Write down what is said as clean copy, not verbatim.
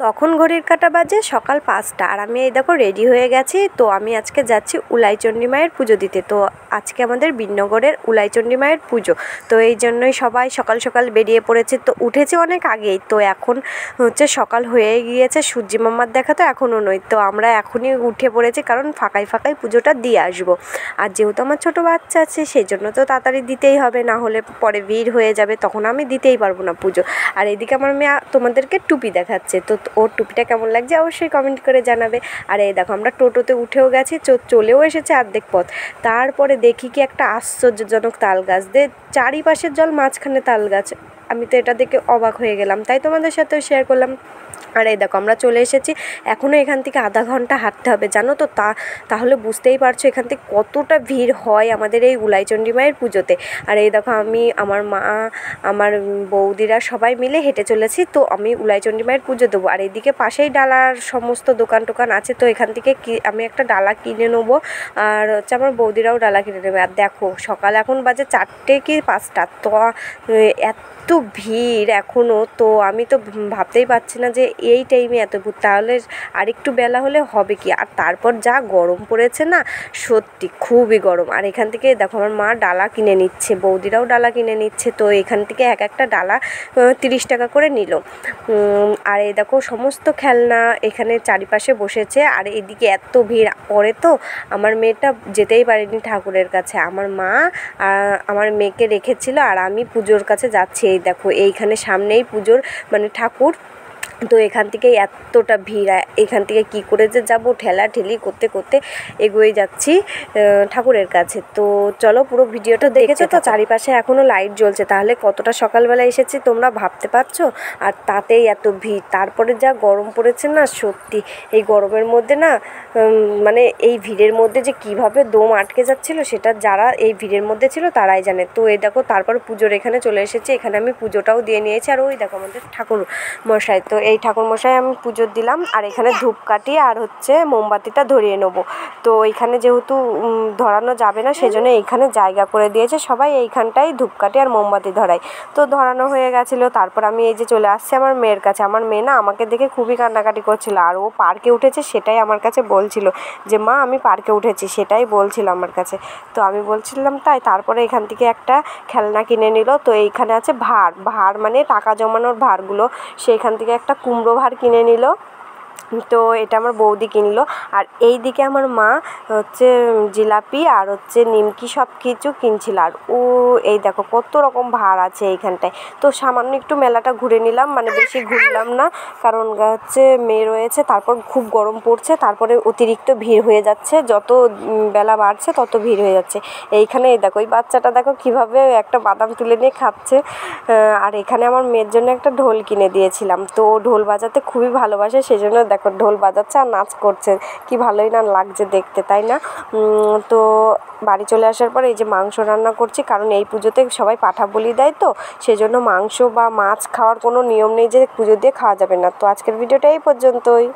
তখন ঘড়ির কাঁটা বাজে সকাল 5টা আর আমি এই দেখো রেডি হয়ে গেছি। তো আমি আজকে যাচ্ছি উলাইচণ্ডী মায়ের পুজো দিতে। তো আজকে আমাদের বিনগরের উলাইচণ্ডী মায়ের পুজো। তো এই জন্যই সবাই সকাল সকাল বেরিয়ে পড়েছে। তো উঠেছে অনেক আগেই, তো এখন হচ্ছে সকাল হয়ে গিয়েছে, সূর্যি মামার দেখা তো এখনও নয়। তো আমরা এখনই উঠে পড়েছি, কারণ ফাঁকায় ফাঁকায় পুজোটা দিয়ে আসবো। আর যেহেতু আমার ছোটো বাচ্চা আছে সেই জন্য তো তাড়াতাড়ি দিতেই হবে, না হলে পরে ভিড় হয়ে যাবে, তখন আমি দিতেই পারবো না পুজো। আর এদিকে আমার মেয়ে তোমাদেরকে টুপি দেখাচ্ছে, তো ওর টুপিটা কেমন লাগছে অবশ্যই কমেন্ট করে জানাবে। আর এই দেখো আমরা টোটোতে উঠেও গেছি, চলেও এসেছে অর্ধেক পথ। তারপরে দেখি কি একটা আশ্চর্যজনক তাল গাছ, চারিপাশের জল, মাঝখানে তাল গাছ। আমি তো এটা দেখে অবাক হয়ে গেলাম, তাই তোমাদের সাথেও শেয়ার করলাম। আর এই দেখো আমরা চলে এসেছি, এখনও এখান থেকে আধা ঘন্টা হাঁটতে হবে জানো তো। তাহলে বুঝতেই পারছো এখান থেকে কতটা ভিড় হয় আমাদের এই উলাইচণ্ডী মায়ের পুজোতে। আর এই দেখো আমি, আমার মা, আমার বৌদিরা সবাই মিলে হেঁটে চলেছি। তো আমি উলাইচণ্ডী মায়ের পুজো দেবো। আর এদিকে পাশেই ডালার সমস্ত দোকান টোকান আছে, তো এখান থেকে আমি একটা ডালা কিনে নেবো। আর হচ্ছে আমার বৌদিরাও ডালা কিনে নেবে। আর দেখো সকাল এখন বাজে 4টে কি 5টা, তো এত ভিড় এখনও। তো আমি তো ভাবতেই পারছি না যে এই টাইমে এত ভিড়, তাহলে আরেকটু বেলা হলে হবে কি। আর তারপর যা গরম পড়েছে না, সত্যি খুবই গরম। আর এখান থেকে দেখো আমার মা ডালা কিনে নিচ্ছে, বৌদিরাও ডালা কিনে নিচ্ছে। তো এখান থেকে এক একটা ডালা 30 টাকা করে নিল। আর এই দেখো সমস্ত খেলনা এখানে চারিপাশে বসেছে। আর এদিকে এত ভিড় পড়ে, তো আমার মেয়েটা যেতেই পারেনি ঠাকুরের কাছে। আমার মা আমার মেয়েকে রেখেছিল, আর আমি পুজোর কাছে যাচ্ছি। এই দেখো এইখানে সামনেই পুজোর মানে ঠাকুর। তো এখান থেকে এতটা ভিড়, এখান থেকে কি করে যে যাবো, ঠেলাঠেলি করতে করতে এগোয়ে যাচ্ছি ঠাকুরের কাছে। তো চলো পুরো ভিডিওটা দেখেছো তো। চারিপাশে এখনও লাইট জ্বলছে, তাহলে কতটা সকালবেলা এসেছি তোমরা ভাবতে পারছো। আর তাতেই এত ভিড়, তারপরে যা গরম পড়েছে না, সত্যি এই গরমের মধ্যে না মানে এই ভিড়ের মধ্যে যে কিভাবে দম আটকে যাচ্ছিলো, সেটা যারা এই ভিড়ের মধ্যে ছিল তারাই জানে। তো এই দেখো তারপর পুজোর এখানে চলে এসেছি, এখানে আমি পুজোটাও দিয়ে নিয়েছি। আর ওই দেখো আমাদের ঠাকুর মশাই, তো এই ঠাকুরমশাই আমি পুজো দিলাম। আর এখানে ধূপকাঠি আর হচ্ছে মোমবাতিটা ধরিয়ে নেবো। তো এইখানে যেহেতু ধরানো যাবে না, সেজন্য এইখানে জায়গা করে দিয়েছে, সবাই এইখানটাই ধূপকাঠি আর মোমবাতি ধরায়। তো ধরানো হয়ে গেছিলো। তারপর আমি এই যে চলে আসছি আমার মেয়ের কাছে। আমার মেয়ে না আমাকে দেখে খুবই কান্নাকাটি করছিল, আর ও পার্কে উঠেছে সেটাই আমার কাছে বলছিল যে মা আমি পার্কে উঠেছি, সেটাই বলছিল আমার কাছে। তো আমি বলছিলাম তাই। তারপরে এখান থেকে একটা খেলনা কিনে নিল। তো এইখানে আছে ভাঁড় মানে টাকা জমানোর ভাঁড়গুলো, সেইখান থেকে একটা কুমড়ো ভাঁড় কিনে নিল। তো এটা আমার বৌদি কিনলো। আর এই দিকে আমার মা হচ্ছে জিলাপি আর হচ্ছে নিমকি সব কিছু কিনছিল। আর এই দেখো কত রকম ভাঁড় আছে এইখানটায়। তো সামান্য একটু মেলাটা ঘুরে নিলাম, মানে বেশি ঘুরলাম না, কারণ হচ্ছে মেয়ে রয়েছে, তারপর খুব গরম পড়ছে, তারপরে অতিরিক্ত ভিড় হয়ে যাচ্ছে, যত বেলা বাড়ছে তত ভিড় হয়ে যাচ্ছে। এইখানে এই দেখো এই বাচ্চাটা দেখো কীভাবে একটা বাদাম তুলে নিয়ে খাচ্ছে। আর এখানে আমার মেয়ের জন্য একটা ঢোল কিনে দিয়েছিলাম। তো ঢোল বাজাতে খুবই ভালোবাসে, সেজন্য দেখো ঢোল বাজাচ্ছে আর নাচ করছে, কি ভালোই না লাগছে দেখতে, তাই না? তো বাড়ি চলে আসার পর এই যে মাংস রান্না করছি, কারণ এই পুজোতে সবাই পাঁঠা বলি দেয়, তো সেজন্য মাংস বা মাছ খাওয়ার কোনো নিয়ম নেই যে পুজো দিয়ে খাওয়া যাবে না। তো আজকের ভিডিওটা এই পর্যন্তই।